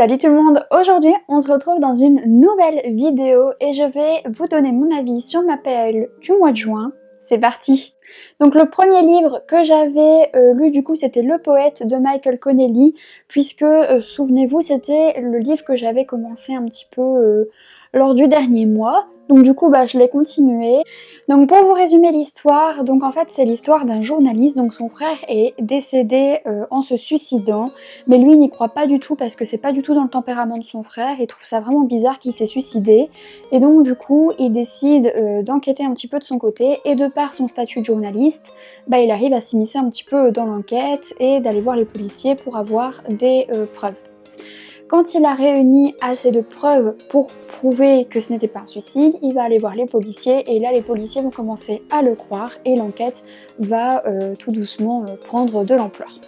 Salut tout le monde, aujourd'hui on se retrouve dans une nouvelle vidéo et je vais vous donner mon avis sur ma PL du mois de juin. C'est parti. Donc le premier livre que j'avais lu du coup c'était Le Poète de Michael Connelly puisque souvenez-vous c'était le livre que j'avais commencé un petit peu lors du dernier mois. Donc du coup je l'ai continué. Donc pour vous résumer l'histoire, donc en fait c'est l'histoire d'un journaliste, donc son frère est décédé en se suicidant, mais lui n'y croit pas du tout parce que c'est pas du tout dans le tempérament de son frère, il trouve ça vraiment bizarre qu'il s'est suicidé, et donc du coup il décide d'enquêter un petit peu de son côté, et de par son statut de journaliste, il arrive à s'immiscer un petit peu dans l'enquête et d'aller voir les policiers pour avoir des preuves. Quand il a réuni assez de preuves pour prouver que ce n'était pas un suicide, il va aller voir les policiers et là les policiers vont commencer à le croire et l'enquête va tout doucement prendre de l'ampleur.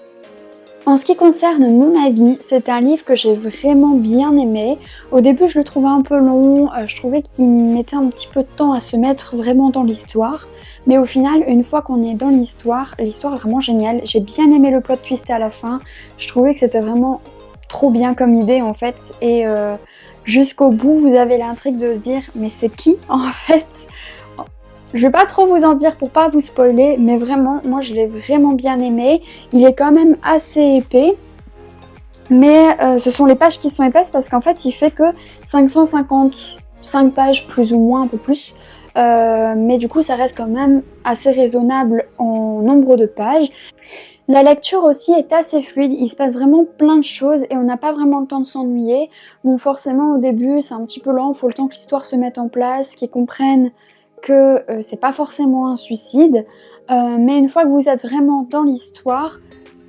En ce qui concerne mon avis, c'est un livre que j'ai vraiment bien aimé. Au début je le trouvais un peu long, je trouvais qu'il mettait un petit peu de temps à se mettre vraiment dans l'histoire. Mais au final, une fois qu'on est dans l'histoire est vraiment géniale. J'ai bien aimé le plot twist à la fin, je trouvais que c'était vraiment trop bien comme idée en fait, et jusqu'au bout vous avez l'intrigue de se dire mais c'est qui en fait. Je vais pas trop vous en dire pour pas vous spoiler, mais vraiment moi je l'ai vraiment bien aimé. Il est quand même assez épais, mais ce sont les pages qui sont épaisses parce qu'en fait il fait que 555 pages plus ou moins, un peu plus, mais du coup ça reste quand même assez raisonnable en nombre de pages. La lecture aussi est assez fluide, il se passe vraiment plein de choses et on n'a pas vraiment le temps de s'ennuyer. Bon, forcément au début c'est un petit peu lent, il faut le temps que l'histoire se mette en place, qu'ils comprennent que c'est pas forcément un suicide, mais une fois que vous êtes vraiment dans l'histoire,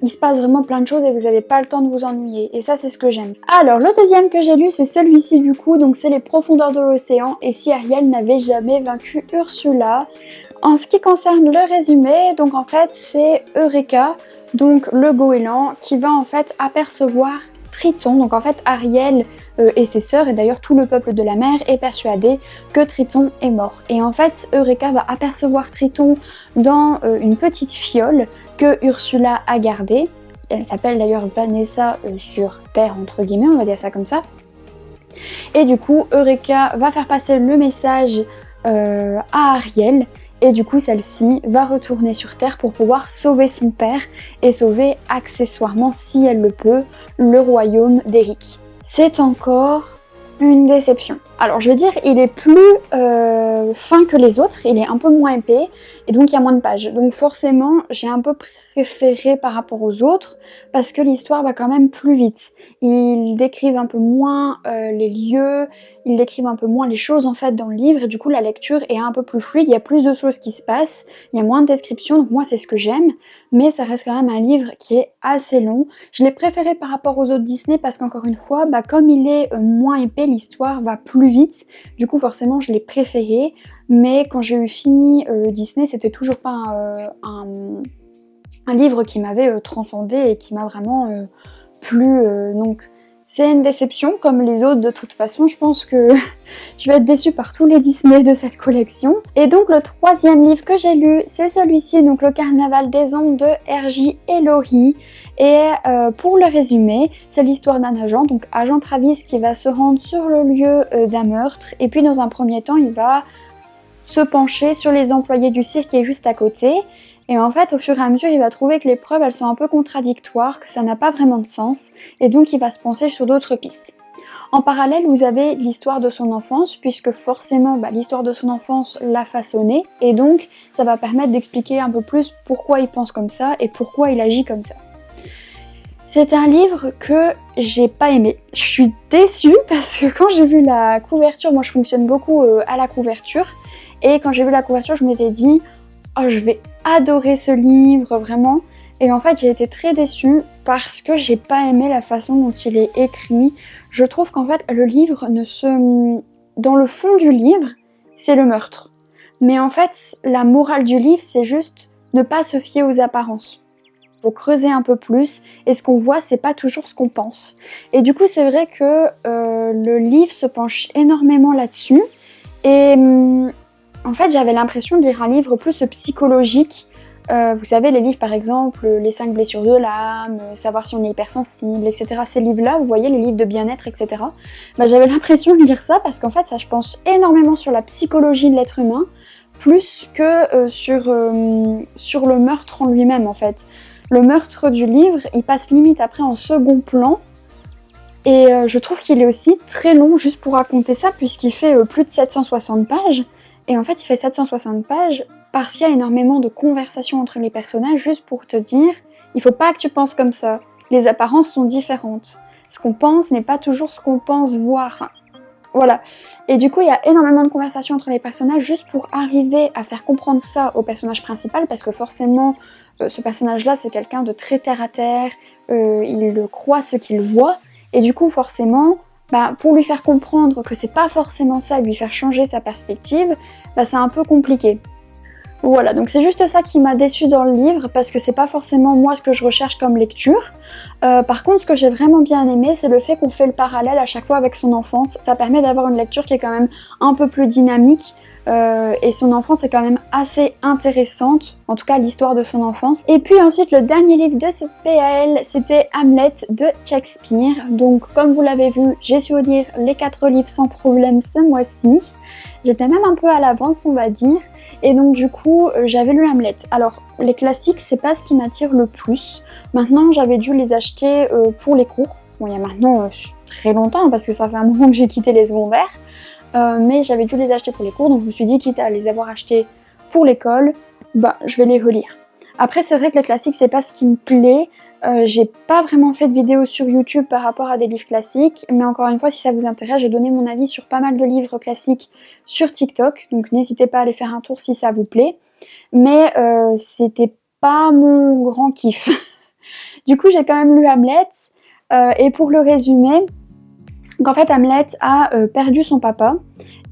il se passe vraiment plein de choses et vous n'avez pas le temps de vous ennuyer, et ça c'est ce que j'aime. Alors le deuxième que j'ai lu c'est celui-ci du coup, donc c'est Les Profondeurs de l'Océan et si Ariel n'avait jamais vaincu Ursula. En ce qui concerne le résumé, donc en fait c'est Eureka, donc le goéland, qui va en fait apercevoir Triton. Donc en fait Ariel et ses sœurs, et d'ailleurs tout le peuple de la mer, est persuadé que Triton est mort. Et en fait Eureka va apercevoir Triton dans une petite fiole que Ursula a gardée. Elle s'appelle d'ailleurs Vanessa sur Terre entre guillemets, on va dire ça comme ça. Et du coup Eureka va faire passer le message à Ariel. Et du coup celle-ci va retourner sur Terre pour pouvoir sauver son père et sauver accessoirement, si elle le peut, le royaume d'Eric. C'est encore une déception. Alors je veux dire, il est plus fin que les autres, il est un peu moins épais et donc il y a moins de pages. Donc forcément j'ai un peu préféré par rapport aux autres parce que l'histoire va quand même plus vite. Ils décrivent un peu moins les lieux, ils décrivent un peu moins les choses en fait dans le livre et du coup la lecture est un peu plus fluide, il y a plus de choses qui se passent, il y a moins de descriptions, donc moi c'est ce que j'aime, mais ça reste quand même un livre qui est assez long. Je l'ai préféré par rapport aux autres Disney parce qu'encore une fois, comme il est moins épais, l'histoire va plus vite, du coup forcément je l'ai préféré, mais quand j'ai eu fini le Disney, c'était toujours pas un livre qui m'avait transcendé et qui m'a vraiment plu, donc c'est une déception comme les autres de toute façon. Je pense que je vais être déçue par tous les Disney de cette collection. Et donc le troisième livre que j'ai lu c'est celui-ci, donc Le Carnaval des Ombres de R.J. Ellory. Et pour le résumer, c'est l'histoire d'un agent, donc agent Travis, qui va se rendre sur le lieu d'un meurtre, et puis dans un premier temps il va se pencher sur les employés du cirque qui est juste à côté. Et en fait, au fur et à mesure, il va trouver que les preuves, elles sont un peu contradictoires, que ça n'a pas vraiment de sens, et donc il va se pencher sur d'autres pistes. En parallèle, vous avez l'histoire de son enfance, puisque forcément, l'histoire de son enfance l'a façonné, et donc ça va permettre d'expliquer un peu plus pourquoi il pense comme ça, et pourquoi il agit comme ça. C'est un livre que j'ai pas aimé. Je suis déçue, parce que quand j'ai vu la couverture, moi je fonctionne beaucoup à la couverture, et quand j'ai vu la couverture, je m'étais dit oh, je vais adorer ce livre, vraiment. Et en fait, j'ai été très déçue parce que j'ai pas aimé la façon dont il est écrit. Je trouve qu'en fait, le livre dans le fond du livre, c'est le meurtre. Mais en fait, la morale du livre, c'est juste ne pas se fier aux apparences. Faut creuser un peu plus, et ce qu'on voit, c'est pas toujours ce qu'on pense. Et du coup, c'est vrai que le livre se penche énormément là-dessus. Et en fait, j'avais l'impression de lire un livre plus psychologique Vous savez, les livres par exemple, les 5 blessures de l'âme, savoir si on est hypersensible, etc. Ces livres-là, vous voyez, les livres de bien-être, etc. Bah, j'avais l'impression de lire ça parce qu'en fait, ça je pense énormément sur la psychologie de l'être humain, plus que sur le meurtre en lui-même en fait. Le meurtre du livre, il passe limite après en second plan. Et je trouve qu'il est aussi très long juste pour raconter ça, puisqu'il fait plus de 760 pages. Et en fait, il fait 760 pages parce qu'il y a énormément de conversations entre les personnages, juste pour te dire, il faut pas que tu penses comme ça. Les apparences sont différentes. Ce qu'on pense n'est pas toujours ce qu'on pense voir. Voilà. Et du coup, il y a énormément de conversations entre les personnages, juste pour arriver à faire comprendre ça au personnage principal, parce que forcément, ce personnage-là, c'est quelqu'un de très terre-à-terre, il croit ce qu'il voit, et du coup, forcément, pour lui faire comprendre que c'est pas forcément ça, lui faire changer sa perspective, c'est un peu compliqué. Voilà, donc c'est juste ça qui m'a déçue dans le livre, parce que c'est pas forcément moi ce que je recherche comme lecture. Par contre, ce que j'ai vraiment bien aimé, c'est le fait qu'on fait le parallèle à chaque fois avec son enfance. Ça permet d'avoir une lecture qui est quand même un peu plus dynamique, et son enfance est quand même assez intéressante, en tout cas l'histoire de son enfance. Et puis ensuite, le dernier livre de cette PAL, c'était Hamlet de Shakespeare. Donc comme vous l'avez vu, j'ai su lire les 4 livres sans problème ce mois-ci. J'étais même un peu à l'avance, on va dire. Et donc du coup, j'avais lu Hamlet. Alors, les classiques, c'est pas ce qui m'attire le plus. Maintenant, j'avais dû les acheter pour les cours. Bon, il y a maintenant très longtemps, parce que ça fait un moment que j'ai quitté les secondaires. Mais j'avais dû les acheter pour les cours, donc je me suis dit, quitte à les avoir achetés pour l'école, je vais les relire. Après, c'est vrai que les classiques, c'est pas ce qui me plaît. J'ai pas vraiment fait de vidéo sur YouTube par rapport à des livres classiques, mais encore une fois, si ça vous intéresse, j'ai donné mon avis sur pas mal de livres classiques sur TikTok, donc n'hésitez pas à aller faire un tour si ça vous plaît. Mais c'était pas mon grand kiff. Du coup, j'ai quand même lu Hamlet, et pour le résumer, donc en fait, Hamlet a perdu son papa,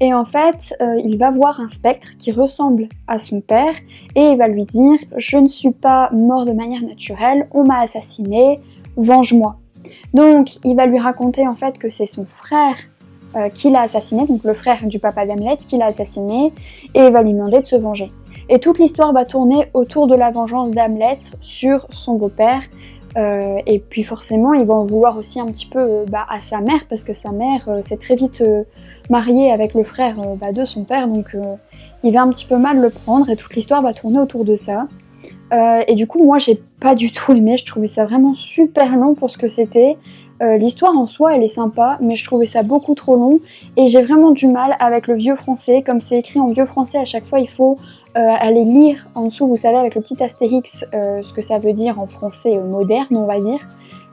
et en fait, il va voir un spectre qui ressemble à son père, et il va lui dire « Je ne suis pas mort de manière naturelle, on m'a assassiné, venge-moi ». Donc, il va lui raconter en fait que c'est son frère qui l'a assassiné, donc le frère du papa d'Hamlet qui l'a assassiné, et il va lui demander de se venger. Et toute l'histoire va tourner autour de la vengeance d'Hamlet sur son beau-père, et puis forcément il va en vouloir aussi un petit peu à sa mère, parce que sa mère s'est très vite mariée avec le frère de son père, donc il va un petit peu mal le prendre, et toute l'histoire va tourner autour de ça. Et du coup moi j'ai pas du tout aimé, je trouvais ça vraiment super long pour ce que c'était. L'histoire en soi elle est sympa, mais je trouvais ça beaucoup trop long, et j'ai vraiment du mal avec le vieux français. Comme c'est écrit en vieux français, à chaque fois il faut aller lire en dessous, vous savez, avec le petit astérix, ce que ça veut dire en français moderne, on va dire.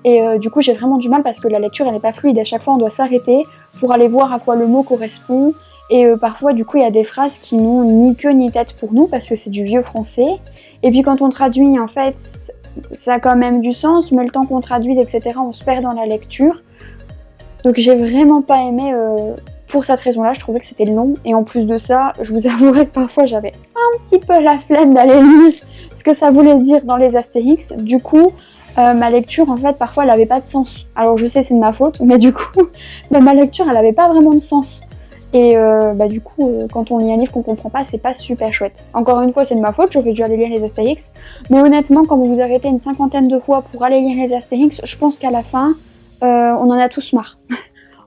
Et du coup j'ai vraiment du mal, parce que la lecture elle n'est pas fluide, à chaque fois on doit s'arrêter pour aller voir à quoi le mot correspond, et parfois du coup il y a des phrases qui n'ont ni queue ni tête pour nous, parce que c'est du vieux français. Et puis quand on traduit, en fait, ça a quand même du sens, mais le temps qu'on traduise, etc., on se perd dans la lecture. Donc j'ai vraiment pas aimé, pour cette raison-là, je trouvais que c'était long. Et en plus de ça, je vous avouerai que parfois j'avais un petit peu la flemme d'aller lire ce que ça voulait dire dans les astérix. Du coup, ma lecture, en fait, parfois elle avait pas de sens. Alors je sais, c'est de ma faute, mais du coup, ma lecture, elle avait pas vraiment de sens. Et du coup, quand on lit un livre qu'on comprend pas, c'est pas super chouette. Encore une fois, c'est de ma faute, j'aurais dû aller lire les Astérix. Mais honnêtement, quand vous vous arrêtez une 50aine de fois pour aller lire les Astérix, je pense qu'à la fin, on en a tous marre.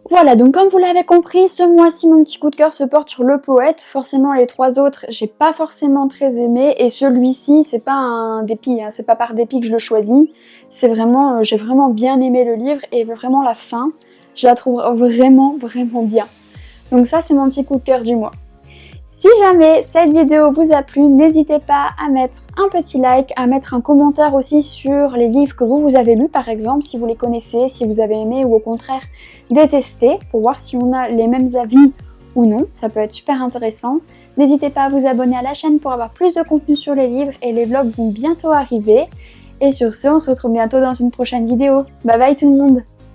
Voilà, donc comme vous l'avez compris, ce mois-ci, mon petit coup de cœur se porte sur Le Poète. Forcément, les 3 autres, j'ai pas forcément très aimé. Et celui-ci, c'est pas un dépit, hein, c'est pas par dépit que je le choisis. C'est vraiment, j'ai vraiment bien aimé le livre, et vraiment la fin, je la trouve vraiment, vraiment bien. Donc ça, c'est mon petit coup de cœur du mois. Si jamais cette vidéo vous a plu, n'hésitez pas à mettre un petit like, à mettre un commentaire aussi sur les livres que vous avez lus par exemple, si vous les connaissez, si vous avez aimé ou au contraire détesté, pour voir si on a les mêmes avis ou non, ça peut être super intéressant. N'hésitez pas à vous abonner à la chaîne pour avoir plus de contenu sur les livres, et les vlogs vont bientôt arriver. Et sur ce, on se retrouve bientôt dans une prochaine vidéo. Bye bye tout le monde!